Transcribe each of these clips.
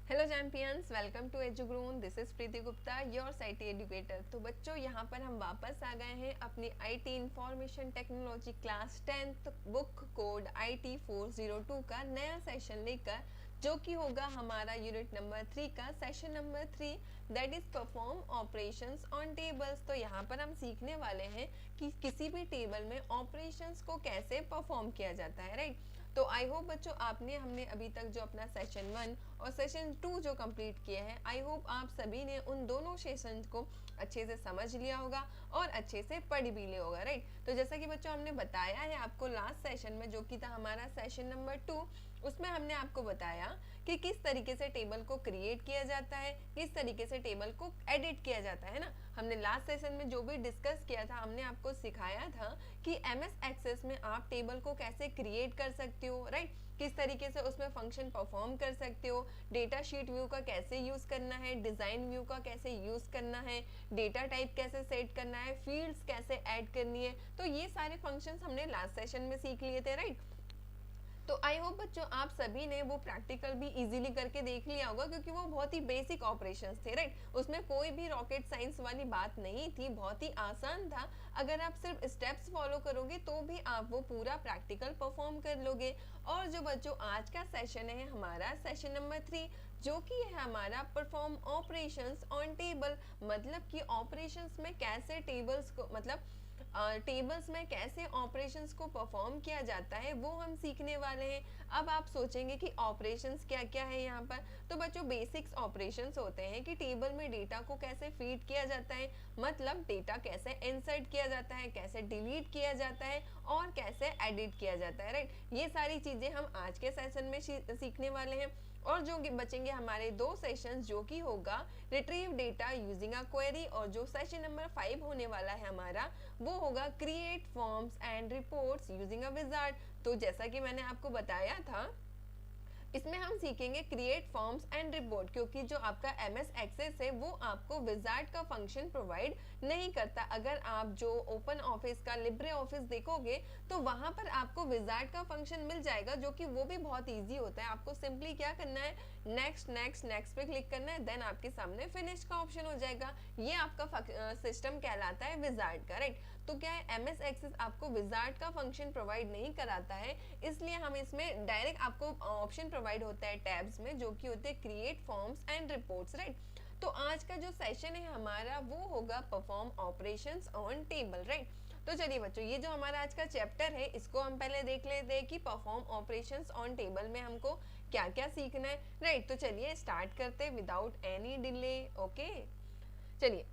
Hello champions, welcome to Edugrown. This is Preeti Gupta, your city educator. तो बच्चों, यहाँ पर हम वापस आ गए हैं अपनी IT information technology class 10th book code IT 402 का नया सेशन लेकर, जो कि होगा हमारा यूनिट नंबर 3 का session number 3, that is perform operations on tables. तो यहाँ पर हम सीखने वाले हैं कि किसी भी टेबल में ऑपरेशंस को कैसे परफॉर्म किया जाता है, राइट। तो आई होप बच्चों हमने अभी तक जो अपना सेशन 1 और सेशन 2 जो कंप्लीट किए हैं, आई होप आप सभी ने उन दोनों सेशन को अच्छे से समझ लिया होगा और अच्छे से पढ़ भी लिया होगा, राइट। तो जैसा कि बच्चों हमने बताया है आपको लास्ट सेशन में, जो कि था हमारा सेशन नंबर 2, उसमें हमने आपको बताया कि किस तरीके से टेबल को क्रिएट किया जाता है, किस तरीके से टेबल को एडिट किया जाता है ना। हमने लास्ट सेशन में जो भी डिस्कस किया था, हमने आपको सिखाया था कि MS एक्सेस में आप टेबल को कैसे क्रिएट कर सकते हो, राइट। किस तरीके से उसमें फंक्शन परफॉर्म कर सकते हो, डेटा शीट व्यू का कैसे यूज करना है, डिजाइन व्यू का कैसे यूज करना है, डेटा टाइप कैसे सेट करना है, फील्ड्स कैसे ऐड करनी है। तो ये सारे फंक्शंस हमने लास्ट सेशन में सीख लिए थे, राइट। तो आई होप बच्चों आप सभी ने वो प्रैक्टिकल भी इजीली करके देख लिया होगा, क्योंकि वो बहुत ही बेसिक ऑपरेशंस थे, राइट। उसमें कोई भी रॉकेट साइंस वाली बात नहीं थी, बहुत ही आसान था। अगर आप सिर्फ स्टेप्स फॉलो करोगे तो भी आप वो पूरा प्रैक्टिकल परफॉर्म कर लोगे। और जो बच्चों आज का सेशन है हमारा सेशन नंबर 3, जो कि है हमारा परफॉर्म ऑपरेशंस ऑन टेबल, मतलब कि ऑपरेशंस में कैसे टेबल्स को टेबल्स में कैसे ऑपरेशंस को परफॉर्म किया जाता है, वो हम सीखने वाले हैं। अब आप सोचेंगे कि ऑपरेशंस क्या क्या है यहाँ पर। तो बच्चों बेसिक्स ऑपरेशंस होते हैं कि टेबल में डेटा को कैसे फीड किया जाता है, मतलब डेटा कैसे इंसर्ट किया जाता है, कैसे डिलीट किया जाता है और कैसे एडिट किया जाता है, राइट। ये सारी चीजें हम आज के सेशन में सीखने वाले हैं। और जो बचेंगे हमारे 2 सेशंस, जो कि होगा retrieve data using a query, और जो सेशन नंबर 5 होने वाला है हमारा, वो होगा create forms and reports using a wizard. तो जैसा कि मैंने आपको बताया था, इसमें हम सीखेंगे क्रिएट फॉर्म्स एंड रिपोर्ट, क्योंकि जो आपका MS एक्सेस है वो आपको विजार्ड का फंक्शन प्रोवाइड नहीं करता। अगर आप जो ओपन ऑफिस का लिब्रे ऑफिस देखोगे तो वहां पर आपको विजार्ड का फंक्शन मिल जाएगा, जो कि वो भी बहुत इजी होता है। आपको सिंपली क्या करना है, नेक्स्ट नेक्स्ट नेक्स्ट पे क्लिक करना है, देन आपके सामने फिनिश का ऑप्शन हो जाएगा। ये आपका सिस्टम कहलाता है विजार्ड का, राइट। तो क्या है, MS एक्सेस आपको विजार्ड का फंक्शन प्रोवाइड नहीं कराता है, इसलिए हम इसमें डायरेक्ट आपको ऑप्शन प्रोवाइड होता है टैब्स में, जो कि होते हैं create forms and reports, right. तो आज का जो सेशन है हमारा वो होगा perform operations on table, right. तो चलिए बच्चों, ये जो हमारा आज का चैप्टर है इसको हम पहले देख लेते हैं कि परफॉर्म ऑपरेशंस ऑन टेबल में हमको क्या क्या सीखना है, राइट। तो चलिए स्टार्ट करते हैं विदाउट एनी डिले। ओके, चलिए।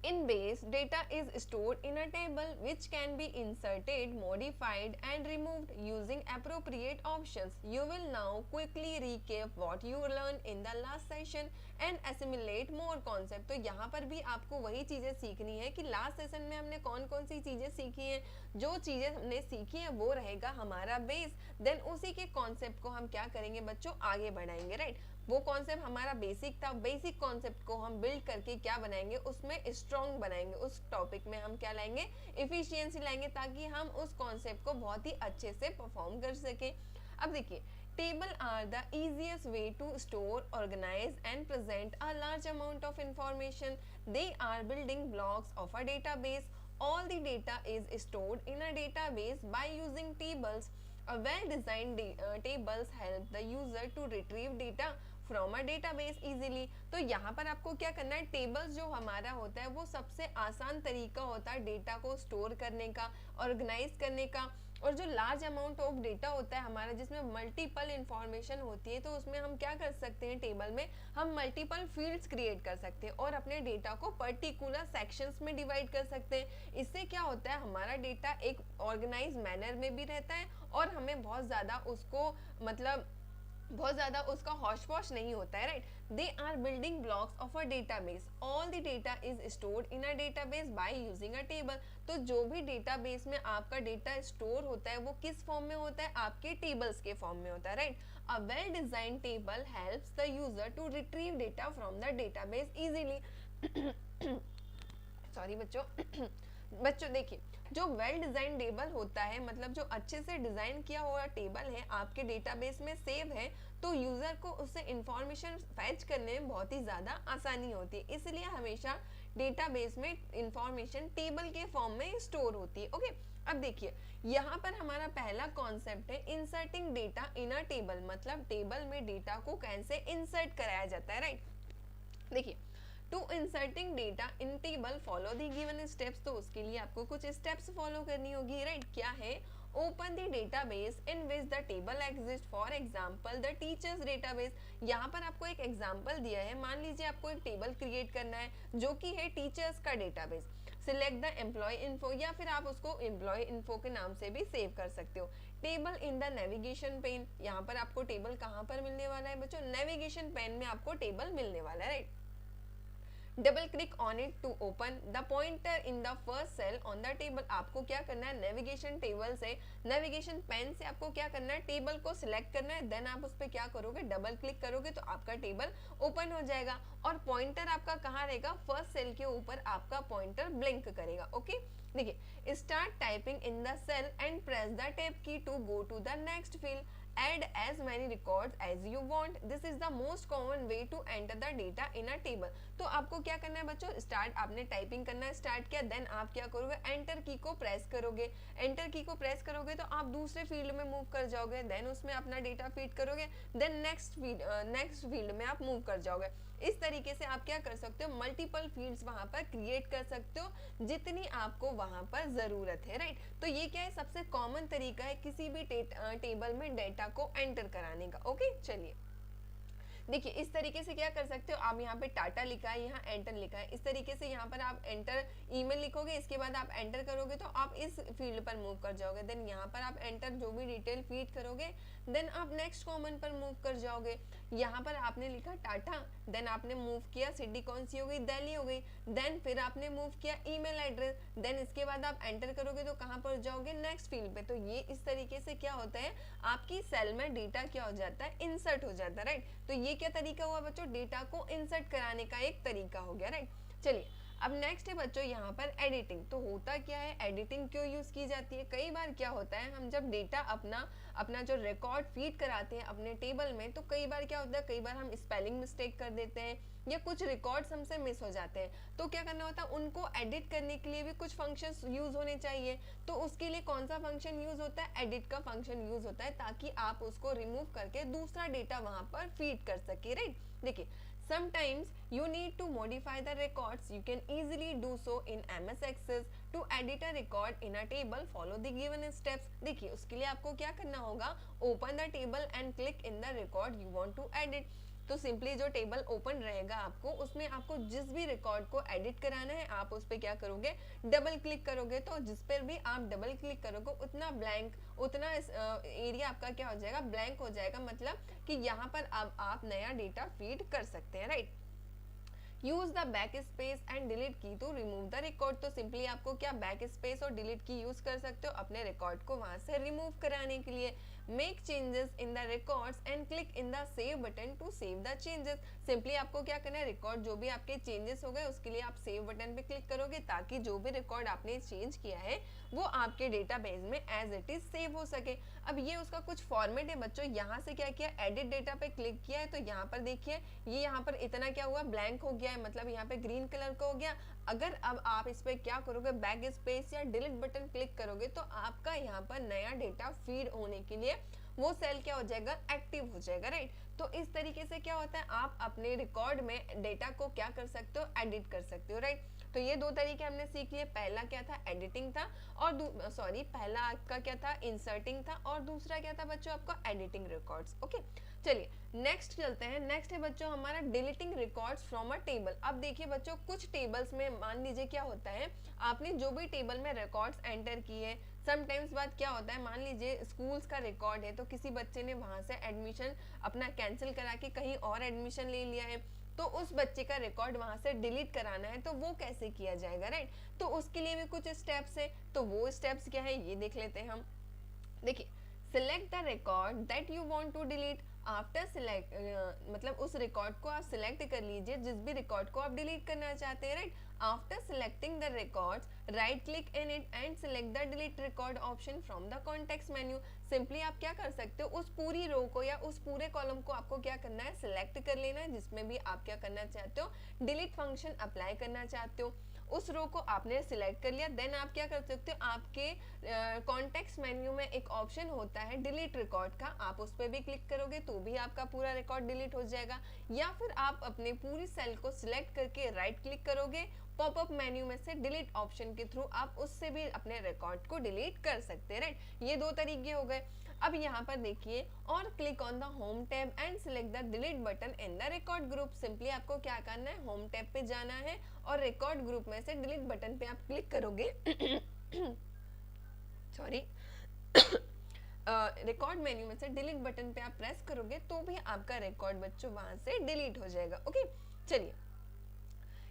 In base, data is stored in a table which can be inserted, modified and removed using appropriate options. You will now quickly recap what you learned in the last session and assimilate more concept. तो यहाँ पर भी आपको वही चीज़ें सीखनी है कि लास्ट सेशन में हमने कौन कौन सी चीज़ें सीखी हैं। जो चीज़ें हमने सीखी हैं वो रहेगा हमारा बेस, देन उसी के कॉन्सेप्ट को हम क्या करेंगे बच्चों, आगे बढ़ाएंगे, राइट। वो कॉन्सेप्ट हमारा बेसिक था, बेसिक कॉन्सेप्ट को हम बिल्ड करके क्या बनाएंगे, उसमें स्ट्रॉन्ग बनाएंगे। उस टॉपिक में हम क्या लाएंगे, इफिशियंसी लाएंगे, ताकि हम उस कॉन्सेप्ट को बहुत ही अच्छे से परफॉर्म कर सके। अब देखिए, table are the easiest way to store, organize and present a large amount of information. They are building blocks of a database. All the data is stored in a database by using tables. A well-designed tables help the user to retrieve data from a database easily. तो यहाँ पर आपको क्या करना है, tables जो हमारा होता है वो सबसे आसान तरीका होता है डेटा को स्टोर करने का, ऑर्गेनाइज करने का। और जो लार्ज अमाउंट ऑफ डेटा होता है हमारा, जिसमें मल्टीपल इंफॉर्मेशन होती है, तो उसमें हम क्या कर सकते हैं, टेबल में हम मल्टीपल फील्ड्स क्रिएट कर सकते हैं और अपने डेटा को पर्टिकुलर सेक्शंस में डिवाइड कर सकते हैं। इससे क्या होता है, हमारा डेटा एक ऑर्गेनाइज मैनर में भी रहता है और हमें बहुत ज़्यादा उसको बहुत ज़्यादा उसका हॉश पॉश नहीं होता है, right. They are building blocks of a database. All the data is stored in a database by using a table. तो जो भी डेटाबेस में आपका डेटा स्टोर होता है वो किस फॉर्म में होता है, आपके टेबल्स के फॉर्म में होता है, right. A well design table helps the user to retrieve data from the database easily. Sorry बच्चों। बच्चों देखिए, जो वेल डिजाइन टेबल होता है, मतलब जो अच्छे से डिजाइन किया हुआ टेबल है आपके डेटाबेस में सेव है, तो यूजर को उससे इंफॉर्मेशन फैच करने में बहुत ही ज्यादा आसानी होती है। इसलिए हमेशा डेटाबेस में इंफॉर्मेशन टेबल के फॉर्म में स्टोर होती है। ओके, अब देखिए यहाँ पर हमारा पहला कॉन्सेप्ट है inserting data in a table, मतलब टेबल में डेटा को कैसे इंसर्ट कराया जाता है, राइट। देखिए, to inserting data in table follow the given steps, तो उसके लिए आपको कुछ स्टेप्स फॉलो करनी होगी, राइट। क्या है? Open the database in which the table exist, for example the teachers database. यहाँ पर आपको एक एग्जांपल दिया है, मान लीजिए आपको एक टेबल क्रिएट करना है जो कि है टीचर्स का database. Select the employ info, या फिर आप उसको एम्प्लॉय इन्फो के नाम से भी सेव कर सकते हो। Table in the navigation pane, यहाँ पर आपको टेबल कहाँ पर मिलने वाला है बच्चों? नेविगेशन पेन में आपको टेबल मिलने वाला है, right. Double click on it to open the pointer in the first cell on the table. आपको क्या करना है? नेविगेशन टेबल से, नेविगेशन पेन से आपको क्या करना है? टेबल को सिलेक्ट करना है, देन आप उस पर क्या करोगे? डबल क्लिक करोगे तो आपका टेबल ओपन हो जाएगा और पॉइंटर आपका कहाँ रहेगा? फर्स्ट सेल के ऊपर आपका पॉइंटर ब्लिंक करेगा। ओके, देखिए, start typing in the cell and press the tab key to go to the next field. Add as many records as you want. This is the most common way to enter the data in a table. तो आपको क्या करना है बच्चों? Start, आपने typing करना है, start किया, देन आप क्या करोगे? एंटर की को प्रेस करोगे। एंटर की को प्रेस करोगे तो आप दूसरे फील्ड में मूव कर जाओगे, देन उसमें अपना डेटा फीड करोगे, देन नेक्स्ट फील्ड में आप मूव कर जाओगे। इस तरीके से आप क्या कर सकते हो? मल्टीपल फील्ड्स वहां पर क्रिएट कर सकते हो जितनी आपको वहां पर जरूरत है, राइट। तो ये क्या है? सबसे कॉमन तरीका है किसी भी टेबल में डेटा को एंटर कराने का। ओके, चलिए देखिए, इस तरीके से क्या कर सकते हो आप? यहाँ पे टाटा लिखा है, यहाँ एंटर लिखा है, इस तरीके से यहाँ पर आप एंटर ईमेल लिखोगे, इसके बाद आप एंटर करोगे तो आप इस फील्ड पर मूव कर जाओगे, देन यहाँ पर आप एंटर जो भी डिटेल फीड करोगे, देन आप नेक्स्ट कॉमन पर मूव कर जाओगे। यहाँ पर आपने लिखा टाटा, देन आपने मूव किया, सिटी कौन सी हो गई? दिल्ली हो गई, देन फिर आपने मूव किया ईमेल एड्रेस, देन इसके बाद आप एंटर करोगे तो कहाँ पर जाओगे? नेक्स्ट फील्ड पे। तो ये इस तरीके से क्या होता है? आपकी सेल में डेटा क्या हो जाता है? इंसर्ट हो जाता है, राइट। तो ये क्या तरीका हुआ बच्चों? डेटा को इंसर्ट कराने का एक तरीका हो गया, राइट। चलिए, अब नेक्स्ट है बच्चों यहाँ पर एडिटिंग। तो होता क्या है? एडिटिंग क्यों यूज की जाती है? कई बार क्या होता है, हम जब डेटा अपना जो रिकॉर्ड फीड कराते हैं अपने टेबल में, तो कई बार क्या होता है, कई बार हम स्पेलिंग मिस्टेक कर देते हैं या कुछ रिकॉर्ड्स हमसे मिस हो जाते हैं। तो क्या करना होता है? उनको एडिट करने के लिए भी कुछ फंक्शंस यूज होने चाहिए। तो उसके लिए कौन सा फंक्शन यूज होता है? एडिट का फंक्शन यूज होता है, ताकि आप उसको रिमूव करके दूसरा डेटा वहां पर फीड कर सके, राइट। देखिए, sometimes you need to modify the records. You can easily do so in MS Access. To edit a record in a table, follow the given steps. देखिए, उसके लिए आपको क्या करना होगा? Open the table and click in the record you want to edit. तो simply जो table open रहेगा आपको, उसमें आपको जिस भी रिकॉर्ड को एडिट कराना है आप उस पर क्या करोगे? डबल क्लिक करोगे। तो जिस पर भी आप डबल क्लिक करोगे उतना एरिया आपका क्या हो जाएगा? ब्लैंक हो जाएगा, मतलब कि यहाँ पर अब आप नया डेटा फीड कर सकते हैं, right. Use the back space and delete की टू रिमूव द रिकॉर्ड। तो सिंपली आपको क्या बैक स्पेस और डिलीट की यूज कर सकते हो अपने रिकॉर्ड को वहां से रिमूव कराने के लिए। Make changes in the records and click in the save button to save the changes. Simply आपको क्या करना है? रिकॉर्ड जो भी आपके चेंजेस हो गए उसके लिए आप सेव बटन पे क्लिक करोगे, ताकि जो भी रिकॉर्ड आपने चेंज किया है वो आपके डेटाबेस में एज इट इज सेव हो सके। अब ये उसका कुछ फॉर्मेट है बच्चों। यहाँ से क्या किया? एडिट डेटा पे क्लिक किया है, तो यहाँ पर देखिए ये यहाँ पर इतना क्या हुआ? ब्लैंक हो गया है, मतलब यहाँ पे ग्रीन कलर का हो गया। अगर अब आप इस पे क्या करोगे? बैक स्पेस या डिलीट बटन क्लिक करोगे तो आपका यहाँ पर नया डेटा फीड होने के लिए वो सेल क्या हो जाएगा? एक्टिव हो जाएगा, राइट। तो इस तरीके से क्या होता है? आप अपने रिकॉर्ड में डेटा को क्या कर सकते हो? एडिट कर सकते हो, राइट। तो ये दो तरीके हमने सीख लिए। पहला क्या था? एडिटिंग था, और पहला आपका क्या था? इंसर्टिंग था, और दूसरा क्या था बच्चों? आपका एडिटिंग रिकॉर्ड्स। ओके, चलिए नेक्स्ट चलते हैं। नेक्स्ट है बच्चों हमारा deleting records from a table. अब देखिए बच्चों, कुछ टेबल्स में मान लीजिए क्या होता है, आपने जो भी टेबल में रिकॉर्ड्स एंटर किए, समटाइम्स बाद क्या होता है, मान लीजिए स्कूल्स का रिकॉर्ड है, तो किसी बच्चे ने वहां से एडमिशन अपना कैंसिल करा के कहीं और एडमिशन ले लिया है, तो उस बच्चे का रिकॉर्ड वहां से डिलीट कराना है, तो वो कैसे किया जाएगा, राइट। तो उसके लिए भी कुछ स्टेप्स है, तो वो स्टेप्स क्या है ये देख लेते हैं हम। देखिए, select the record that you want to delete. After select मतलब उस रिकॉर्ड को आप सिलेक्ट कर लीजिए जिस भी रिकॉर्ड को आप डिलीट करना चाहते हैं, right. After selecting the records, right click in it and select the delete record option from the context menu. Simply आप क्या कर सकते हो, उस पूरी रो को या उस पूरे कॉलम को आपको क्या करना है, सिलेक्ट कर लेना है जिसमें भी आप क्या करना चाहते हो, डिलीट फंक्शन अप्लाई करना चाहते हो। उस रो को आपने सिलेक्ट कर लिया, देन आप क्या कर सकते हो, आपके कॉन्टेक्स्ट मेन्यू में एक ऑप्शन होता है डिलीट रिकॉर्ड का, आप उस पर भी क्लिक करोगे तो भी आपका पूरा रिकॉर्ड डिलीट हो जाएगा। या फिर आप अपने पूरी सेल को सिलेक्ट करके राइट क्लिक करोगे, पॉपअप मेन्यू में से डिलीट ऑप्शन के थ्रू आप उससे भी अपने रिकॉर्ड को डिलीट कर सकते हैं, राइट। ये दो तरीके हो गए। अब यहाँ पर देखिए, और click on the home tab and select the delete button in the record group. Simply आपको क्या करना है, होम टैब पे जाना है और रिकॉर्ड ग्रुप में से डिलीट बटन पे आप क्लिक करोगे सॉरी रिकॉर्ड मेन्यू में से डिलीट बटन पे आप प्रेस करोगे तो भी आपका रिकॉर्ड बच्चों वहां से डिलीट हो जाएगा। ओके, चलिए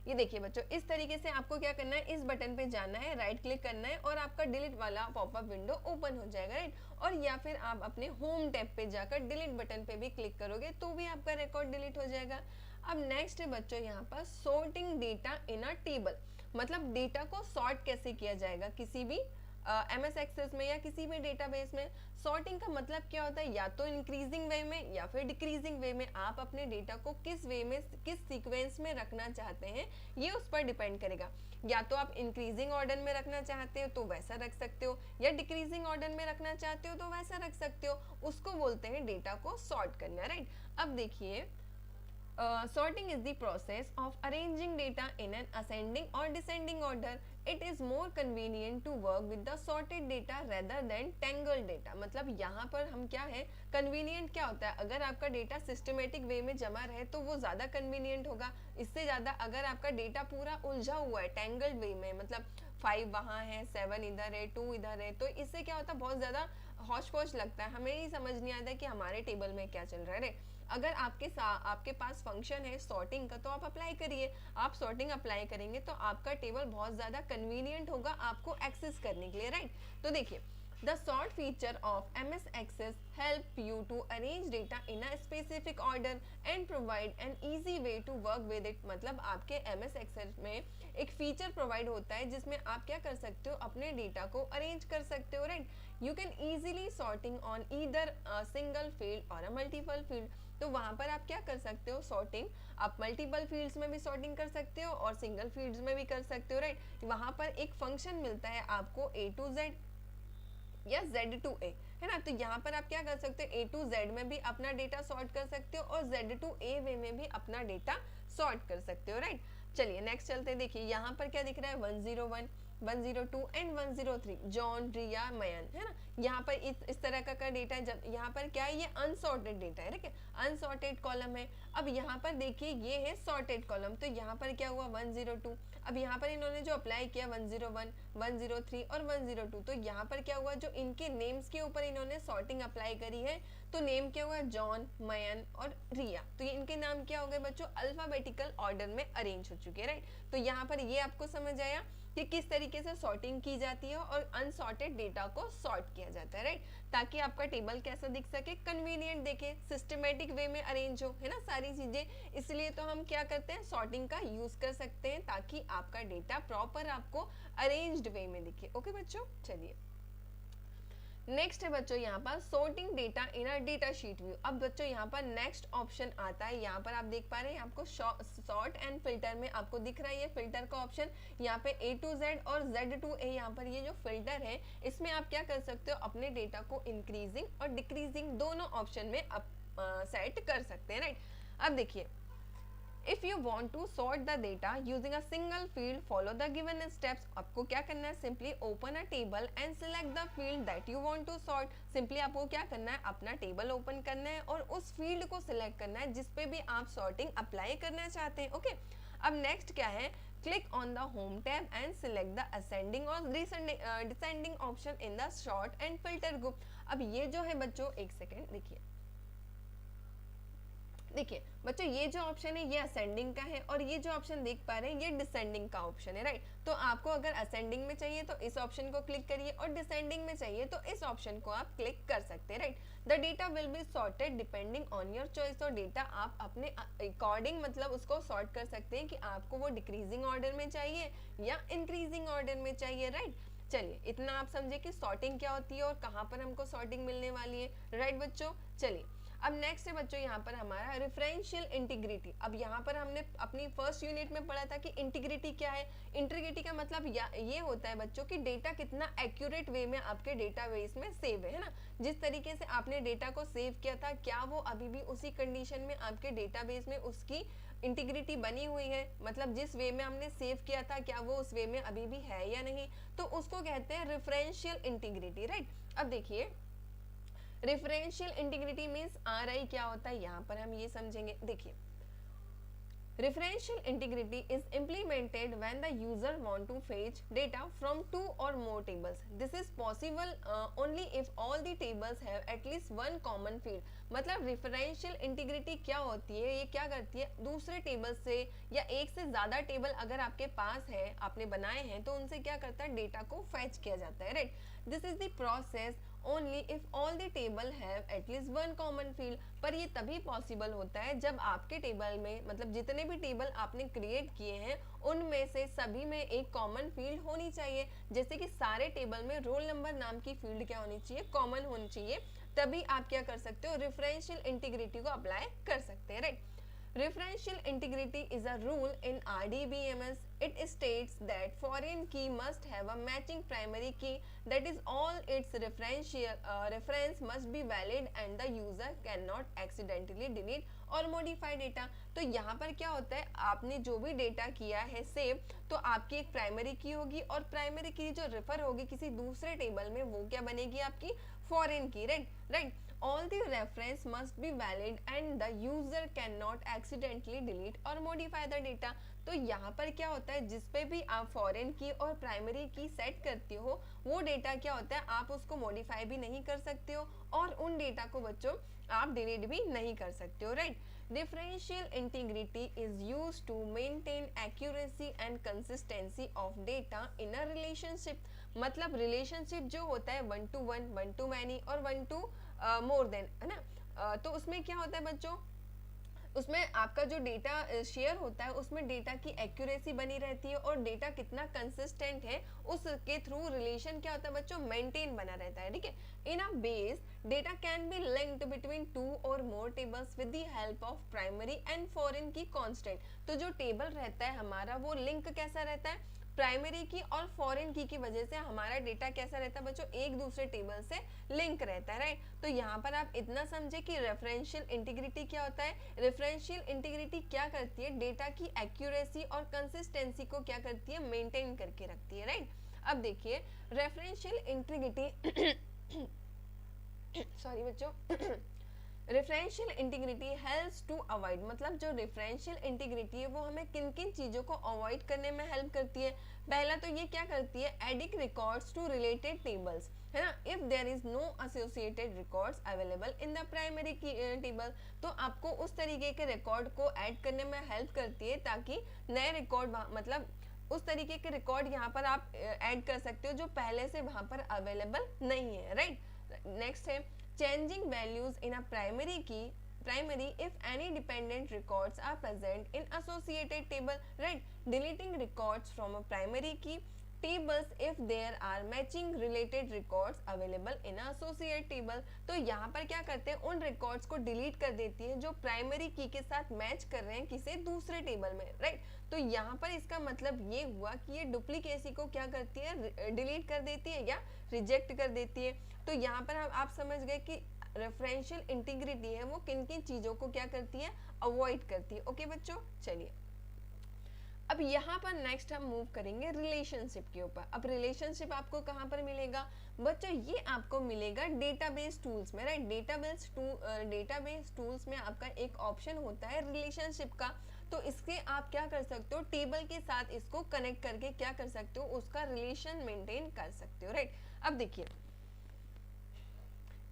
ये देखिए बच्चों, इस तरीके से आपको क्या करना है, इस बटन पे जाना है, राइट क्लिक करना है और आपका डिलीट वाला पॉपअप विंडो ओपन हो जाएगा, राइट। और या फिर आप अपने होम टैब पे जाकर डिलीट बटन पे भी क्लिक करोगे तो भी आपका रिकॉर्ड डिलीट हो जाएगा। अब नेक्स्ट है बच्चों यहाँ पर sorting data in a table, मतलब डेटा को सॉर्ट कैसे किया जाएगा किसी भी MS एक्सेस में या किसी भी डेटाबेस में। सॉर्टिंग का मतलब क्या होता है, या तो इंक्रीजिंग वे में या फिर डिक्रीजिंग वे में, आप अपने डेटा को किस वे में, किस सीक्वेंस में रखना चाहते हैं ये उस पर डिपेंड करेगा। या तो आप इंक्रीजिंग ऑर्डर में रखना चाहते हो तो वैसा रख सकते हो, या डिक्रीजिंग ऑर्डर में रखना चाहते हो तो वैसा रख सकते हो, उसको बोलते हैं डेटा को सॉर्ट करना, राइट। अब देखिए, sorting is the process of arranging data in an ascending or descending order. It is more convenient to work with the sorted data rather than tangled data. मतलब यहाँ पर हम क्या है, convenient क्या होता है, अगर आपका डेटा सिस्टमेटिक वे में जमा रहे तो वो ज़्यादा convenient होगा। इससे ज़्यादा अगर आपका डेटा पूरा उलझा हुआ है tangled वे में, मतलब 5 वहाँ है, 7 इधर है, 2 इधर है, तो इससे क्या होता है, बहुत ज़्यादा हौच पौच लगता है, हमें ही समझ नहीं आता है कि हमारे टेबल में क्या चल रहा है। अगर आपके पास फंक्शन है सॉर्टिंग का तो आप अप्लाई करिए, आप सॉर्टिंग अप्लाई करेंगे तो आपका टेबल बहुत ज़्यादा कन्वीनियंट होगा आपको एक्सेस करने के लिए, राइट। तो देखिए, the sort feature of MS Access help you to arrange data in a specific order and provide an easy way to work with it। मतलब आपके MS Access में एक फीचर प्रोवाइड होता है जिसमें आप क्या कर सकते हो, अपने डेटा को अरेंज कर सकते हो, right. You can easily sorting on either single field और अ मल्टीपल फील्ड। तो वहां पर आप क्या कर सकते हो, सॉर्टिंग आप मल्टीपल फील्ड्स में भी सॉर्टिंग कर सकते हो और सिंगल फील्ड्स में भी कर सकते हो, राइट। वहां पर एक फंक्शन मिलता है आपको A to Z या Z to A, है ना। तो यहाँ पर आप क्या कर सकते हो, A to Z में भी अपना डेटा सॉर्ट कर सकते हो और Z to A वे में भी अपना डेटा सॉर्ट कर सकते हो, राइट। चलिए नेक्स्ट चलते हैं। देखिए यहाँ पर क्या दिख रहा है, 101, 102 एंड 103, जॉन, रिया, मयन, है ना। यहाँ पर इस तरह का डेटा है। जब यहाँ पर क्या है, ये अनसॉर्टेड डेटा है, ठीक है, अनसॉर्टेड कॉलम है। अब यहाँ पर देखिए ये है सॉर्टेड कॉलम, तो यहाँ पर क्या हुआ, 102। अब यहाँ पर इन्होंने जो अप्लाई किया 101, 103 और 102, तो यहाँ पर क्या हुआ, जो इनके नेम्स के ऊपर इन्होंने सॉर्टिंग अप्लाई करी है, तो नेम क्या हुआ, जॉन, मयन और रिया। तो ये इनके नाम क्या हो गए बच्चों, अल्फाबेटिकल ऑर्डर में अरेंज हो चुके हैं, राइट। तो यहाँ पर ये आपको समझ आया कि किस तरीके से सॉर्टिंग की जाती है और अनसॉर्टेड डेटा को सॉर्ट किया जाता है, राइट। ताकि आपका टेबल कैसा दिख सके, कन्वीनियंट देखे, सिस्टमेटिक वे में अरेंज हो, है ना, सारी चीजें। इसलिए तो हम क्या करते हैं, सॉर्टिंग का यूज कर सकते हैं ताकि आपका डेटा प्रॉपर आपको अरेंज्ड वे में दिखे। ओके बच्चों, चलिए नेक्स्ट है बच्चों यहाँ पर sorting data in a data sheet view. अब बच्चों यहाँ पर नेक्स्ट ऑप्शन आता है, यहाँ पर आप देख पा रहे हैं आपको सॉर्ट एंड फिल्टर में आपको दिख रहा है ये फिल्टर का ऑप्शन। यहाँ पे A to Z और Z to A, यहाँ पर ये जो फिल्टर है इसमें आप क्या कर सकते हो, अपने डेटा को इंक्रीजिंग और डिक्रीजिंग दोनों ऑप्शन में आप सेट कर सकते हैं, राइट। अब देखिए, If you want to sort the data using a single field, follow the given steps. आपको क्या करना है, simply open a table and select the field that you want to sort. Simply आपको क्या करना है, अपना टेबल ओपन करना है और उस फील्ड को सिलेक्ट करना है जिस पे भी आप सॉर्टिंग अप्लाई करना चाहते हैं। ओके, अब नेक्स्ट क्या है, click on the home tab and select the ascending or descending option in the sort and filter group. अब ये जो है बच्चों, एक सेकेंड देखिए, देखिए बच्चों, ये जो ऑप्शन है ये असेंडिंग का है और ये जो ऑप्शन देख पा रहे हैं ये डिसेंडिंग का ऑप्शन है, राइट। तो आपको अगर असेंडिंग में चाहिए तो इस ऑप्शन को क्लिक करिए और डिसेंडिंग में चाहिए तो इस ऑप्शन को आप क्लिक कर सकते हैं, right. The data will be sorted depending on your choice. तो डेटा आप अपने अकॉर्डिंग मतलब उसको सॉर्ट कर सकते हैं कि आपको वो डिक्रीजिंग ऑर्डर में चाहिए या इंक्रीजिंग ऑर्डर में चाहिए, राइट। चलिए इतना आप समझे कि सॉर्टिंग क्या होती है और कहाँ पर हमको सॉर्टिंग मिलने वाली है, राइट बच्चों। चलिए अब नेक्स्ट है बच्चों यहाँ पर हमारा रेफरेंशियल इंटीग्रिटी। अब यहाँ पर हमने अपनी फर्स्ट यूनिट में पढ़ा था कि इंटीग्रिटी क्या है। इंटीग्रिटी का मतलब ये होता है बच्चों कि डेटा कितना एक्यूरेट वे में आपके डेटाबेस में सेव है ना। जिस तरीके से आपने डेटा को सेव किया था क्या वो अभी भी उसी कंडीशन में आपके डेटाबेस में उसकी इंटीग्रिटी बनी हुई है, मतलब जिस वे में हमने सेव किया था क्या वो उस वे में अभी भी है या नहीं, तो उसको कहते हैं रेफरेंशियल इंटीग्रिटी, राइट। अब देखिए रेफरेंशियल इंटीग्रिटी मींस RI क्या होता है, यहाँ पर हम ये समझेंगे। देखिए referential integrity is implemented when the user want to fetch data from two or more tables. This is possible only if all the tables have at least one common field. मतलब referential integrity क्या होती है, ये क्या करती है, दूसरे table से या एक से ज़्यादा टेबल अगर आपके पास है, आपने बनाए हैं, तो उनसे क्या करता है, डेटा को फैच किया जाता है, right. This is the process only if all the table have at least one common field. पर ये तभी पॉसिबल होता है जब आपके टेबल में मतलब जितने भी टेबल आपने क्रिएट किए हैं उनमें से सभी में एक कॉमन फील्ड होनी चाहिए। जैसे कि सारे टेबल में रोल नंबर नाम की फील्ड क्या होनी चाहिए, कॉमन होनी चाहिए, तभी आप क्या कर सकते हो, रेफरेंशियल इंटीग्रिटी को अप्लाई कर सकते हैं, right. Referential integrity is a rule in RDBMS. It states that foreign key must have a matching primary key, that is all its reference must be valid and the user cannot accidentally delete और modify data। तो यहाँ पर क्या होता है, आपने जो भी डेटा किया है सेव, तो आपकी एक प्राइमरी की होगी और प्राइमरी की जो रेफर होगी किसी दूसरे टेबल में वो क्या बनेगी, आपकी फॉरेन की, right. All the reference must be valid and the user cannot accidentally delete or modify the data। तो यहाँ पर क्या होता है, जिस पे भी आप फॉरेन की और प्राइमरी की सेट करते हो वो डेटा क्या होता है, आप उसको मॉडिफाई भी नहीं कर सकते हो और उन डेटा को बच्चों आप डिलीट भी नहीं कर सकते हो, right. Differential integrity is used to maintain accuracy and consistency of data in a relationship। मतलब रिलेशनशिप जो होता है 1 to 1, 1 to many और 1 to मोर देन, है ना। तो उसमें क्या होता है बच्चों, उसमें आपका जो डेटा शेयर होता है उसमें डेटा की एक्यूरेसी बनी रहती है और डेटा कितना कंसिस्टेंट है उसके थ्रू रिलेशन क्या होता है बच्चों, मेंटेन बना रहता है, ठीक है। In a base data can be linked between two or more tables with the help of primary and foreign key constant. तो जो टेबल रहता है हमारा वो लिंक कैसा रहता है, प्राइमरी की और फॉरेन की वजह से हमारा डेटा कैसा रहता है बच्चों, एक दूसरे टेबल से लिंक रहता है, राइट। तो यहाँ पर आप इतना समझे कि रेफरेंशियल इंटीग्रिटी क्या होता है। रेफरेंशियल इंटीग्रिटी क्या करती है, डेटा की एक्यूरेसी और कंसिस्टेंसी को क्या करती है, मेंटेन करके रखती है, राइट। अब देखिए रेफरेंशियल इंटीग्रिटी सॉरी बच्चों referential integrity helps to avoid, मतलब जो रेफरेंशियल इंटीग्रिटी है वो हमें किन किन चीज़ों को अवॉइड करने में हेल्प करती है। पहला तो ये क्या करती है, adding records to related tables, है ना। If there is no associated records available in the primary table, तो आपको उस तरीके के रिकॉर्ड को ऐड करने में हेल्प करती है ताकि नए रिकॉर्ड मतलब उस तरीके के रिकॉर्ड यहाँ पर आप ऐड कर सकते हो जो पहले से वहाँ पर अवेलेबल नहीं है, राइट। नेक्स्ट है changing values in a primary if any dependent records are present in associated table, right। deleting records from a primary key tables if there are matching related records available in a associate table। तो यहाँ पर क्या करते हैं, उन records को delete कर देती है जो प्राइमरी की के साथ मैच कर रहे हैं किसी दूसरे टेबल में, राइट। तो यहाँ पर इसका मतलब ये हुआ कि ये डुप्लीकेसी को क्या करती है, डिलीट कर देती है या रिजेक्ट कर देती है। तो यहाँ पर आप समझ गए कि रेफरेंशियल इंटीग्रिटी है वो किन किन चीज़ों को क्या करती है, अवॉइड करती है। ओके बच्चों, चलिए अब यहाँ पर नेक्स्ट हम मूव करेंगे रिलेशनशिप के ऊपर। अब रिलेशनशिप आपको कहाँ पर मिलेगा बच्चों, ये आपको मिलेगा डेटाबेस टूल्स में, राइट। डेटाबेस टूल्स में आपका एक ऑप्शन होता है रिलेशनशिप का। तो इसके आप क्या कर सकते हो, टेबल के साथ इसको कनेक्ट करके क्या कर सकते हो, उसका रिलेशन मेंटेन कर सकते हो, राइट। अब देखिए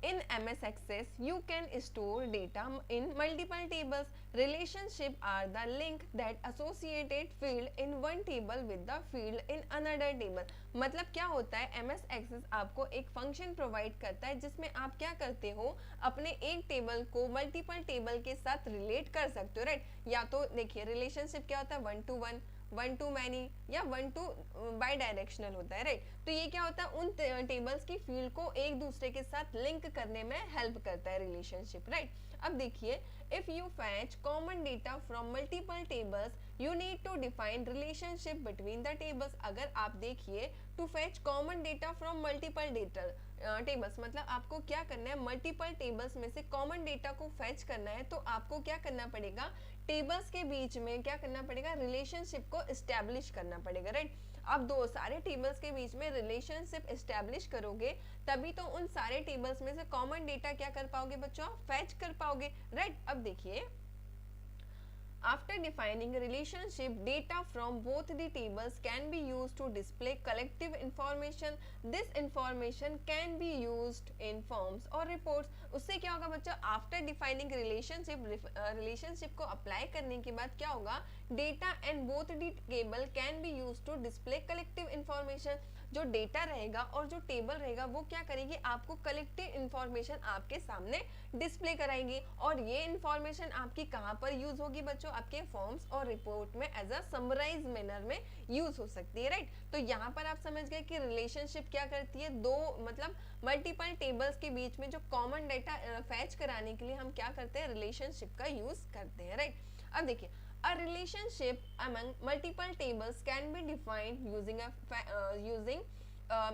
In MS Access, you can store data in multiple tables. Relationship are the link that associated field in one table with the field in another table. मतलब क्या होता है, MS Access आपको एक फंक्शन प्रोवाइड करता है जिसमें आप क्या करते हो, अपने एक टेबल को मल्टीपल टेबल के साथ रिलेट कर सकते हो, राइट। या तो देखिए रिलेशनशिप क्या होता है, 1 to 1, 1 to मैनी, या 1 to बाई डायरेक्शनल होता है, राइट। तो ये क्या होता है, उन टेबल्स की फील्ड को एक दूसरे के साथ लिंक करने में हेल्प करता है रिलेशनशिप, राइट। अब देखिए, if you fetch common data from multiple tables you need to define relationship between the tables. अगर आप देखिए, to fetch common data from multiple data tables, मतलब आपको क्या करना है, मल्टीपल टेबल्स में से कॉमन डेटा को फैच करना है, तो आपको क्या करना पड़ेगा, टेबल्स के बीच में क्या करना पड़ेगा, रिलेशनशिप को एस्टेब्लिश करना पड़ेगा, राइट। आप दो सारे टेबल्स के बीच में रिलेशनशिप एस्टेब्लिश करोगे, तभी तो उन सारे टेबल्स में से कॉमन डेटा क्या कर पाओगे बच्चों, फैच कर पाओगे, राइट। अब देखिए, after defining a relationship, data from both the tables can be used to display collective information. This information can be used in forms or reports. उससे क्या होगा बच्चों, आफ्टर डिफाइनिंग रिलेशनशिप को अप्लाई करने के बाद क्या होगा, data and both the table can be use to display collective information. जो डेटा रहेगा और जो टेबल रहेगा वो क्या करेगी, आपको कलेक्टिव इंफॉर्मेशन आपके सामने डिस्प्ले कराएंगे, और ये इंफॉर्मेशन आपकी कहाँ पर यूज होगी बच्चों, आपके फॉर्म्स और रिपोर्ट में एज अ समराइज मैनर में यूज हो सकती है, राइट। तो यहाँ पर आप समझ गए कि रिलेशनशिप क्या करती है, दो मतलब मल्टीपल टेबल्स के बीच में जो कॉमन डेटा फैच कराने के लिए हम क्या करते हैं, रिलेशनशिप का यूज करते हैं, राइट। अब देखिए, a relationship among multiple tables can be defined using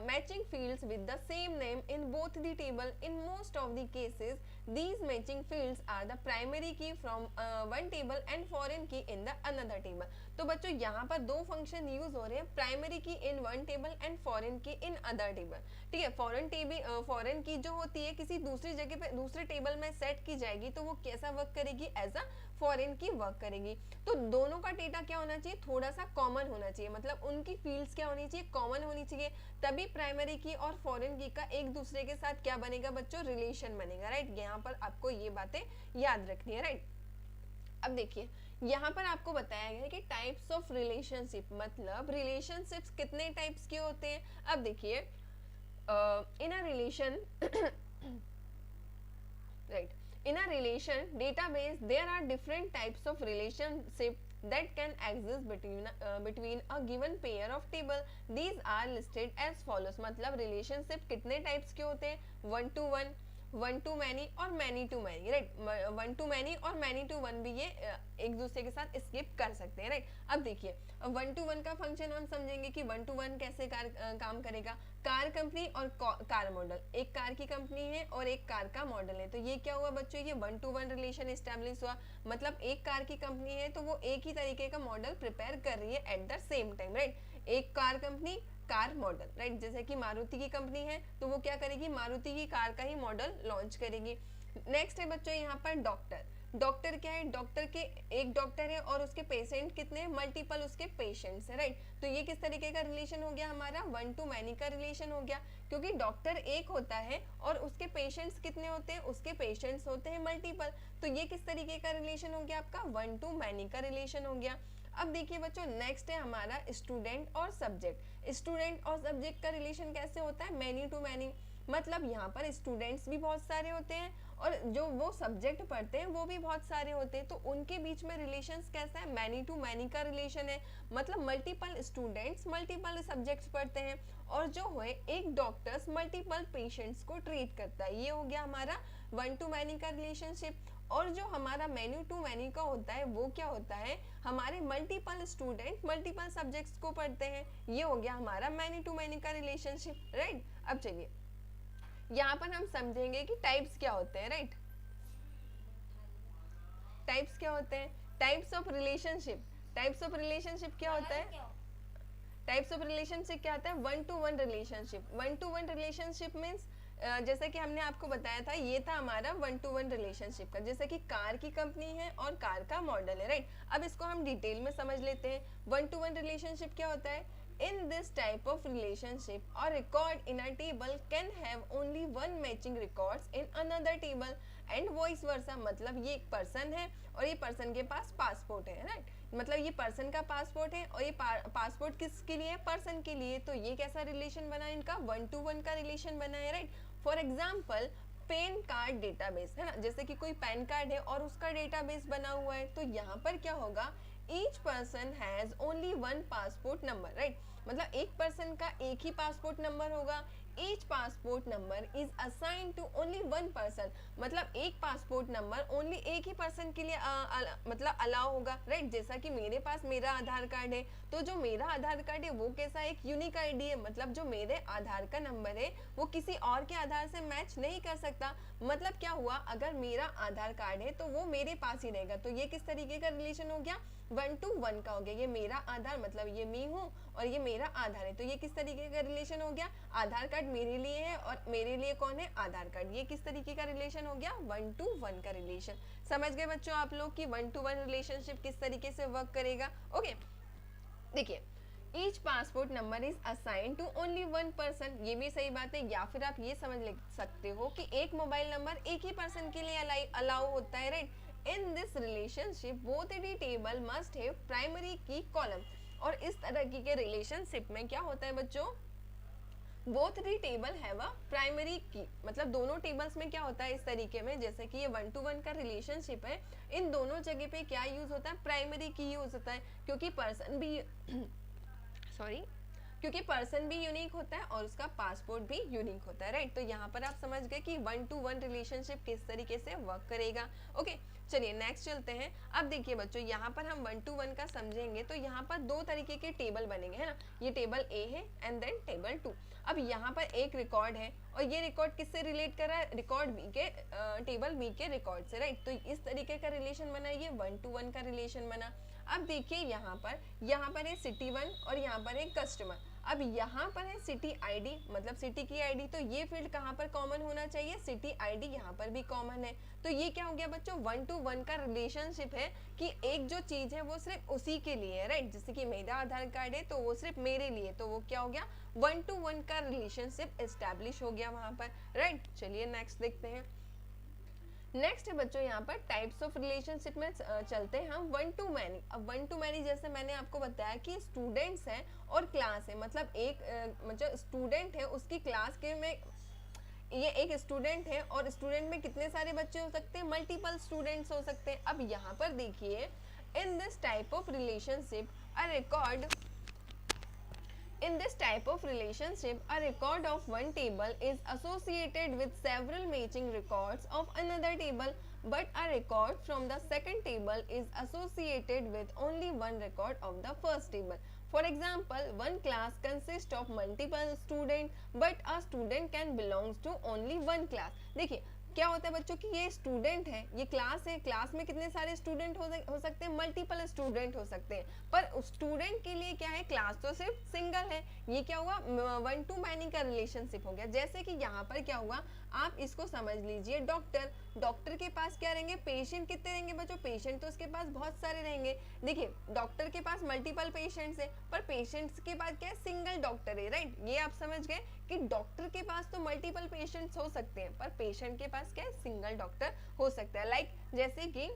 matching fields with the same name in both the table. In most of the cases, these matching fields are the primary key from one table and foreign key in the another table. तो बच्चों यहाँ पर दो function use हो रहे हैं, primary की in one table and foreign की इन अदर टेबल, ठीक है। फॉरेन की जो होती है किसी दूसरी जगह पे दूसरे टेबल में सेट की जाएगी, तो वो कैसा वर्क करेगी, एज अ फॉरेन की वर्क करेगी। तो दोनों का डेटा क्या होना चाहिए, थोड़ा सा कॉमन होना चाहिए, मतलब उनकी फील्ड्स क्या होनी चाहिए, कॉमन होनी चाहिए, तभी प्राइमरी की और फॉरेन की का एक दूसरे के साथ क्या बनेगा बच्चों, रिलेशन बनेगा, राइट। यहाँ पर आपको ये बातें याद रखनी है, राइट। अब देखिए, यहाँ पर आपको बताया गया है कि टाइप्स ऑफ रिलेशनशिप, मतलब रिलेशनशिप्स कितने टाइप्स के होते हैं। अब देखिए, in a relation right, in a relation database there are different types of relationship that can exist between a given pair of table. These are listed as follows. मतलब relationship कितने types के होते हैं, 1 to 1, 1 to many और many to many, right. 1 to many और many to 1 भी ये एक दूसरे के साथ स्किप कर सकते हैं, राइट। अब देखिए, 1 to 1 का फंक्शन हम समझेंगे कि 1 to 1 कैसे काम करेगा। कार कंपनी और कार मॉडल, एक कार की कंपनी है और एक कार का मॉडल है, तो ये क्या हुआ बच्चों, ये 1 to 1 रिलेशन एस्टेब्लिश हुआ। मतलब एक कार की कंपनी है तो वो एक ही तरीके का मॉडल प्रिपेयर कर रही है at the same time, right. एक car company, car model, right. जैसे कि मारुति की कंपनी है तो वो क्या करेगी, मारुति की कार का ही मॉडल लॉन्च करेगी। नेक्स्ट है बच्चों यहाँ पर डॉक्टर। डॉक्टर क्या है, डॉक्टर के एक डॉक्टर है और उसके पेशेंट कितने हैं, मल्टीपल उसके पेशेंट्स है, राइट। तो ये किस तरीके का रिलेशन हो गया हमारा, 1 to many का रिलेशन हो गया, क्योंकि डॉक्टर एक होता है और उसके पेशेंट्स कितने होते हैं, उसके पेशेंट्स होते हैं मल्टीपल। तो ये किस तरीके का रिलेशन हो गया आपका, 1 to many का रिलेशन हो गया। अब देखिए बच्चों, नेक्स्ट है हमारा स्टूडेंट और सब्जेक्ट। स्टूडेंट और सब्जेक्ट का रिलेशन कैसे होता है, मैनी टू मैनी। मतलब यहाँ पर स्टूडेंट्स भी बहुत सारे होते हैं और जो वो सब्जेक्ट पढ़ते हैं वो भी बहुत सारे होते हैं, तो उनके बीच में रिलेशंस कैसा है, मैनी टू मैनी का रिलेशन है। मतलब मल्टीपल स्टूडेंट्स मल्टीपल सब्जेक्ट्स पढ़ते हैं और जो है एक डॉक्टर्स मल्टीपल पेशेंट्स को ट्रीट करता है। ये हो गया हमारा 1 to many का रिलेशनशिप। और जो हमारा मैनी टू मैनी का होता है वो क्या होता है, हमारे मल्टीपल स्टूडेंट मल्टीपल सब्जेक्ट्स को पढ़ते हैं। ये हो गया हमारा मैनी टू मैनी का रिलेशनशिप, राइट। अब चलिए यहाँ पर हम समझेंगे कि टाइप्स क्या होते हैं, राइट। टाइप्स क्या होते हैं, types of relationship. Types of relationship क्या होता है, टाइप्स ऑफ रिलेशनशिप क्या होता है, 1 to 1 relationship. 1 to 1 relationship means जैसे कि हमने आपको बताया था, ये था हमारा 1 to 1 रिलेशनशिप का, जैसे कि कार की कंपनी है और कार का मॉडल है, राइट। अब इसको हम डिटेल में समझ लेते हैं। 1 to 1 रिलेशनशिप क्या होता है, In this type of relationship, a record in a table can have only one matching records in another table and vice versa. मतलब ये एक पर्सन है और ये पर्सन के पास पासपोर्ट है, राइट? मतलब ये पर्सन का पासपोर्ट है और ये पासपोर्ट किसके लिए है? पर्सन के लिए। तो ये कैसा रिलेशन बना है इनका? 1 to 1 का रिलेशन बना है, right? For example pan card database है ना, जैसे कि कोई पैन कार्ड है और उसका डेटाबेस बना हुआ है, तो यहाँ पर क्या होगा? Each person has only one passport number, right? मतलब एक पर्सन का एक ही पासपोर्ट नंबर होगा। Each passport number is assign to only one person, मतलब एक पासपोर्ट नंबर ओनली एक ही पर्सन के लिए मतलब अलाउ होगा, राइट? जैसा कि मेरे पास मेरा आधार कार्ड है, तो जो मेरा आधार कार्ड है वो कैसा एक यूनिक आईडी है, मतलब जो मेरे आधार का नंबर है वो किसी और के आधार से मैच नहीं कर सकता। मतलब क्या हुआ? अगर मेरा आधार कार्ड है तो वो मेरे पास ही रहेगा। तो ये किस तरीके का रिलेशन हो गया? 1 to 1 का हो गया। ये मेरा आधार मतलब ये मैं हूँ और ये मेरा आधार है, तो ये किस तरीके का रिलेशन हो गया? आधार कार्ड मेरे लिए है और मेरे लिए कौन है? आधार कार्ड। ये किस तरीके का रिलेशन हो गया? 1 to 1 का रिलेशन। समझ गए बच्चों आप लोग कि 1 to 1 रिलेशनशिप किस तरीके से वर्क करेगा? ओके, देखिए each passport number is assign to only one person, ये भी सही बात है। या फिर आप ये समझ सकते हो कि एक मोबाइल नंबर एक ही पर्सन के लिए अलाउ होता है, right? In this relationship both the table must have primary की कॉलम। और इस तरह के रिलेशनशिप में क्या होता है बच्चों? Both the table have a primary की, मतलब दोनों टेबल्स में क्या होता है इस तरीके में, जैसे कि ये 1 to 1 का रिलेशनशिप है, इन दोनों जगह पे क्या यूज होता है? प्राइमरी की यूज होता है, क्योंकि पर्सन भी क्योंकि पर्सन भी यूनिक होता है और उसका पासपोर्ट भी यूनिक होता है, राइट? तो यहाँ पर आप समझ गए कि 1 to 1 रिलेशनशिप किस तरीके से वर्क करेगा। ओके, चलिए नेक्स्ट चलते हैं। अब देखिए बच्चों, यहाँ पर हम 1 to 1 का समझेंगे तो यहाँ पर दो तरीके के टेबल बनेंगे, है ना? ये टेबल ए है एंड देन टेबल 2। अब यहाँ पर एक रिकॉर्ड है और ये रिकॉर्ड किससे रिलेट कर रहा है? रिकॉर्ड बी के टेबल बी के रिकॉर्ड से, राइट? तो इस तरीके का रिलेशन बना, ये 1 to 1 का रिलेशन बना। अब देखिए यहाँ पर है सिटी 1 और यहाँ पर है कस्टमर। अब यहाँ पर है सिटी आईडी, मतलब सिटी की आईडी, तो ये फील्ड कहाँ पर कॉमन होना चाहिए? सिटी आईडी यहाँ पर भी कॉमन है। तो ये क्या हो गया बच्चों? 1 to 1 का रिलेशनशिप है कि एक जो चीज है वो सिर्फ उसी के लिए है, राइट? जैसे कि मेरा आधार कार्ड है तो वो सिर्फ मेरे लिए, तो वो क्या हो गया? 1 to 1 का रिलेशनशिप एस्टैब्लिश हो गया वहां पर, राइट? चलिए नेक्स्ट देखते हैं। नेक्स्ट है बच्चों यहाँ पर टाइप्स ऑफ रिलेशनशिप में चलते हैं हम 1 to many। अब 1 to many जैसे मैंने आपको बताया कि स्टूडेंट्स हैं और क्लास है, मतलब एक मतलब स्टूडेंट है उसकी क्लास के में, ये एक स्टूडेंट है और स्टूडेंट में कितने सारे बच्चे हो सकते हैं? मल्टीपल स्टूडेंट्स हो सकते हैं। अब यहाँ पर देखिए इन this type of relationship a record In this type of relationship, a record of one table is associated with several matching records of another table, but a record from the second table is associated with only one record of the first table. For example, one class consists of multiple students, but a student can belong to only one class. देखिए क्या होता है बच्चों कि ये student है, ये class है, क्लास में कितने सारे स्टूडेंट हो सकते हैं? मल्टीपल स्टूडेंट हो सकते हैं, पर स्टूडेंट के लिए क्या है? क्लास तो सिर्फ सिंगल है। ये क्या हुआ? 1 to many का रिलेशनशिप हो गया। जैसे कि यहाँ पर क्या हुआ, आप इसको समझ लीजिए, डॉक्टर के पास क्या रहेंगे? पेशेंट कितने रहेंगे बच्चों? पेशेंट तो उसके पास बहुत सारे रहेंगे। देखिए डॉक्टर के पास मल्टीपल पेशेंट्स है, पर पेशेंट्स के पास क्या है? सिंगल डॉक्टर है, राइट? ये आप समझ गए कि डॉक्टर के पास तो मल्टीपल पेशेंट्स हो सकते हैं, पर पेशेंट के पास क्या है? सिंगल डॉक्टर हो सकता है। लाइक जैसे कि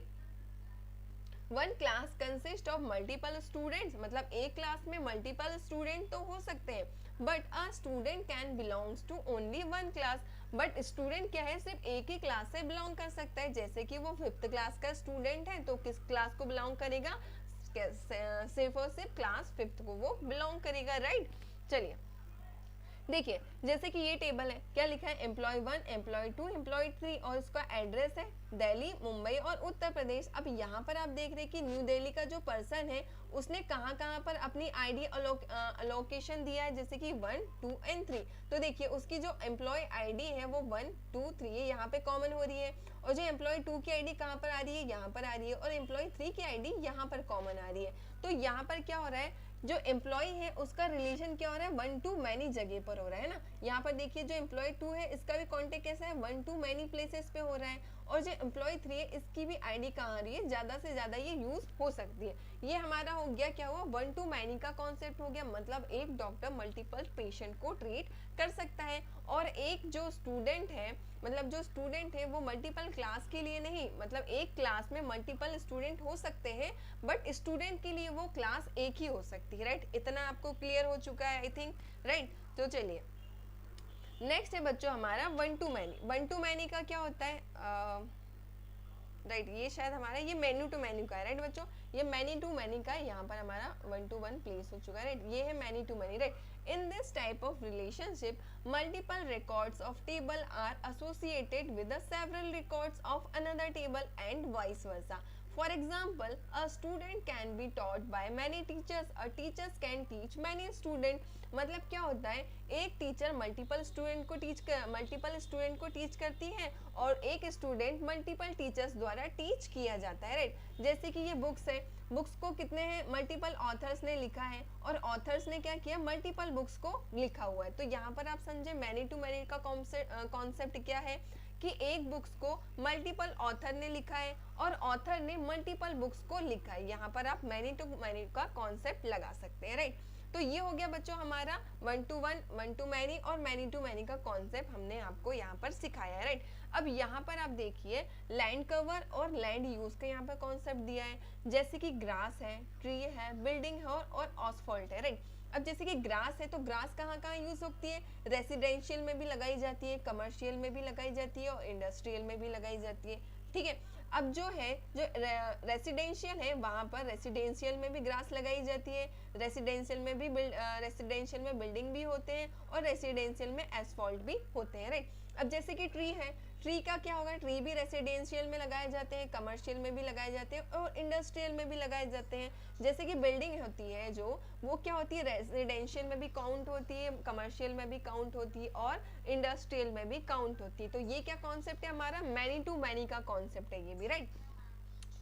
one class consist of multiple students, मतलब एक क्लास में मल्टीपल स्टूडेंट तो हो सकते हैं, but a student can belongs to only one class. But student क्या है? सिर्फ एक ही क्लास से बिलोंग कर सकता है। जैसे कि वो 5th क्लास का स्टूडेंट है तो किस क्लास को बिलोंग करेगा? सिर्फ और सिर्फ क्लास 5th को वो बिलोंग करेगा, राइट? चलिए देखिए जैसे कि ये टेबल है, क्या लिखा है? एम्प्लॉय 1, एम्प्लॉय 2, एम्प्लॉय 3 और उसका एड्रेस है दिल्ली, मुंबई और उत्तर प्रदेश। अब यहाँ पर आप देख रहे हैं कि न्यू दिल्ली का जो पर्सन है उसने कहाँ कहाँ पर अपनी आईडी अलोकेशन दिया है, जैसे कि 1, 2 एंड 3। तो देखिए उसकी जो एम्प्लॉय आईडी है वो 1, 2, 3 यहाँ पे कॉमन हो रही है, और जो एम्प्लॉय 2 की आईडी कहाँ पर आ रही है? यहाँ पर आ रही है, और एम्प्लॉय 3 की आईडी यहाँ पर कॉमन आ रही है। तो यहाँ पर क्या हो रहा है? जो एम्प्लॉय है उसका रिलेशन क्या हो रहा है? 1 to many जगह पर हो रहा है ना। यहाँ पर देखिए जो एम्प्लॉय 2 है इसका भी कॉन्टेक्ट कैसा है? 1 to many प्लेसेस पे हो रहा है, और जो एम्प्लॉय 3 है इसकी भी आईडी कहाँ आ रही है, ज़्यादा से ज़्यादा ये यूज हो सकती है। ये हमारा हो गया, क्या हुआ, वन टू मैनी का कॉन्सेप्ट हो गया, मतलब एक डॉक्टर मल्टीपल पेशेंट को ट्रीट कर सकता है। और एक जो स्टूडेंट है, मतलब जो स्टूडेंट है वो मल्टीपल क्लास के लिए नहीं, मतलब एक क्लास में मल्टीपल स्टूडेंट हो सकते हैं बट स्टूडेंट के लिए वो क्लास एक ही हो सकती है, राइट। इतना आपको क्लियर हो चुका है आई थिंक, राइट। तो चलिए नेक्स्ट है बच्चों हमारा one two many. One two many का क्या होता है, राइट ये शायद हमारा ये मेन्यू टू मेन्यू का है, राइट बच्चों। ये मैनी टू मैनी का यहाँ पर हमारा वन टू वन प्लेस हो चुका है, राइट। ये है many to many, right. In this type of relationship multiple records of table are associated with the several records of another table and vice versa. For example, a student can be taught by many teachers. A teachers can teach many students. मतलब क्या होता है, एक teacher multiple student को teach करती है और एक स्टूडेंट मल्टीपल टीचर्स द्वारा टीच किया जाता है, राइट। जैसे कि ये बुक्स है, बुक्स को कितने हैं, मल्टीपल ऑथर्स ने लिखा है और ऑथर्स ने क्या किया, मल्टीपल बुक्स को लिखा हुआ है। तो यहाँ पर आप समझे मैनी टू मैनी का कॉन्सेप्ट क्या है कि एक बुक्स को मल्टीपल ऑथर ने लिखा है और ऑथर ने मल्टीपल बुक्स को लिखा है। यहाँ पर आप मैनी टू मैनी का कॉन्सेप्ट लगा सकते हैं, राइट। तो ये हो गया बच्चों हमारा one two one, one two many और मैनी टू मैनी का कॉन्सेप्ट हमने आपको यहाँ पर सिखाया है, राइट। अब यहाँ पर आप देखिए लैंड कवर और लैंड यूज का यहाँ पर कॉन्सेप्ट दिया है, जैसे कि ग्रास है, ट्री है, बिल्डिंग है और ऑसफॉल्ट है, राइट। अब जैसे कि ग्रास है तो ग्रास कहाँ कहाँ यूज होती है, रेसिडेंशियल में भी लगाई जाती है, कमर्शियल में भी लगाई जाती है और इंडस्ट्रियल में भी लगाई जाती है, ठीक है। अब जो है जो रेसिडेंशियल है वहाँ पर रेसिडेंशियल में भी ग्रास लगाई जाती है, रेसिडेंशियल में बिल्डिंग भी होते हैं और रेसिडेंशियल में एसफॉल्ट भी होते हैं, राइट। अब जैसे कि ट्री है, ट्री का क्या होगा, ट्री भी रेसिडेंशियल में लगाए जाते हैं, कमर्शियल में भी लगाए जाते हैं और इंडस्ट्रियल में भी लगाए जाते हैं। जैसे कि बिल्डिंग होती है जो, वो क्या होती है, रेसिडेंशियल में भी काउंट होती है, कमर्शियल में भी काउंट होती है और इंडस्ट्रियल में भी काउंट होती है। तो ये क्या कॉन्सेप्ट है हमारा, मैनी टू मैनी का कॉन्सेप्ट है ये भी, राइट।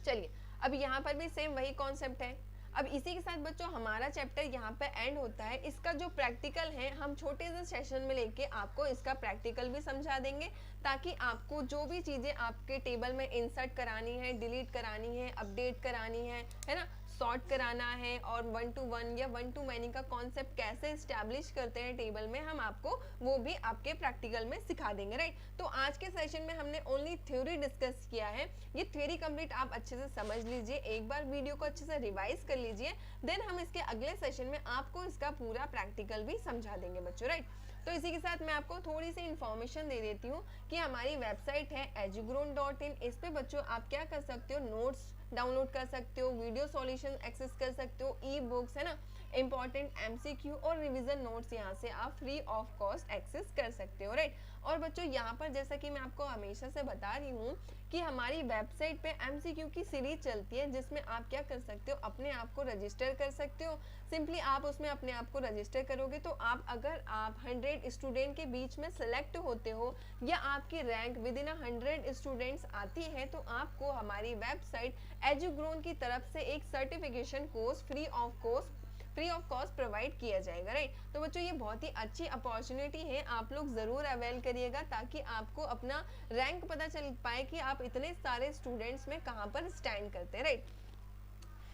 चलिए अब यहाँ पर भी सेम वही कॉन्सेप्ट है। अब इसी के साथ बच्चों हमारा चैप्टर यहाँ पे एंड होता है। इसका जो प्रैक्टिकल है हम छोटे से सेशन में लेके आपको इसका प्रैक्टिकल भी समझा देंगे, ताकि आपको जो भी चीज़ें आपके टेबल में इंसर्ट करानी है, डिलीट करानी है, अपडेट करानी है ना, सॉर्ट कराना है और वन टू वन या वन टू मैनी का कॉन्सेप्ट कैसे इस्टेब्लिश करते हैं टेबल में, हम आपको वो भी आपके प्रैक्टिकल में सिखा देंगे, राइट। तो आज के सेशन में हमने ओनली थ्योरी डिस्कस किया है। ये थ्योरी कंप्लीट आप अच्छे से समझ लीजिए, एक बार वीडियो को अच्छे से रिवाइज कर लीजिए, देन हम इसके अगले सेशन में आपको इसका पूरा प्रैक्टिकल भी समझा देंगे बच्चों, राइट। तो इसी के साथ मैं आपको थोड़ी सी इन्फॉर्मेशन दे देती हूँ कि हमारी वेबसाइट है edugrown.in। इस पे बच्चों आप क्या कर सकते हो, नोट्स डाउनलोड कर सकते हो, वीडियो सॉल्यूशन एक्सेस कर सकते हो, ई बुक्स है ना, इंपॉर्टेंट एमसीक्यू और रिवीजन नोट्स यहाँ से आप फ्री ऑफ कॉस्ट एक्सेस कर सकते हो, राइट। और बच्चों यहाँ पर जैसा कि मैं आपको हमेशा से बता रही हूँ कि हमारी वेबसाइट पे एमसीक्यू की सीरीज चलती है, जिसमें आप क्या कर सकते हो, अपने आप को रजिस्टर कर सकते हो। सिंपली आप उसमें अपने आप को रजिस्टर करोगे तो आप, अगर आप 100 स्टूडेंट के बीच में सेलेक्ट होते हो या आपकी रैंक विद इन 100 स्टूडेंट्स आती है, तो आपको हमारी वेबसाइट एजुग्रोन की तरफ से एक certification course free of cost provide किया जाएगा, राइट। तो बच्चों ये बहुत ही अच्छी अपॉर्चुनिटी है, आप लोग जरूर अवेल करिएगा, ताकि आपको अपना रैंक पता चल पाए कि आप इतने सारे स्टूडेंट्स में कहाँ पर स्टैंड करते हैं, राइट।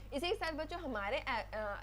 इसी के साथ बच्चों हमारे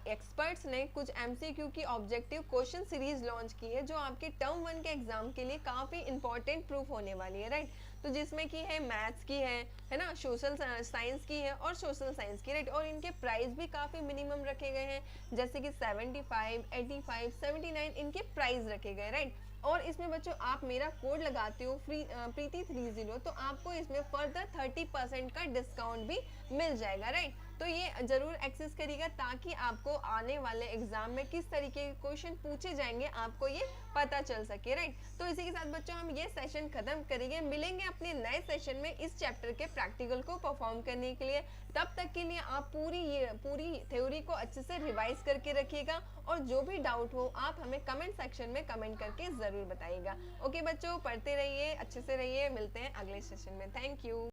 एक्सपर्ट्स ने कुछ एमसीक्यू की ऑब्जेक्टिव क्वेश्चन सीरीज लॉन्च की है, जो आपके टर्म 1 के एग्जाम के लिए काफी इंपॉर्टेंट प्रूफ होने वाली है, राइट। तो जिसमें की है मैथ्स की है ना, सोशल साइंस की है और सोशल साइंस की, राइट। और इनके प्राइस भी काफी मिनिमम रखे गए हैं, जैसे कि 75, 85, 79 इनके प्राइस रखे गए, राइट। और इसमें बच्चों आप मेरा कोड लगाते हो प्रीति 30, तो आपको इसमें फर्दर 30% का डिस्काउंट भी मिल जाएगा, राइट। तो ये जरूर एक्सेस करिएगा, ताकि आपको आने वाले एग्जाम में किस तरीके के क्वेश्चन पूछे जाएंगे आपको ये पता चल सके, राइट। तो इसी के साथ बच्चों हम ये सेशन खत्म करेंगे, मिलेंगे अपने नए सेशन में इस चैप्टर के प्रैक्टिकल को परफॉर्म करने के लिए। तब तक के लिए आप पूरी थ्योरी को अच्छे से रिवाइज करके रखिएगा, और जो भी डाउट हो आप हमें कमेंट सेक्शन में कमेंट करके जरूर बताइएगा। ओके बच्चों, पढ़ते रहिए, अच्छे से रहिए, मिलते हैं अगले सेशन में। Thank you.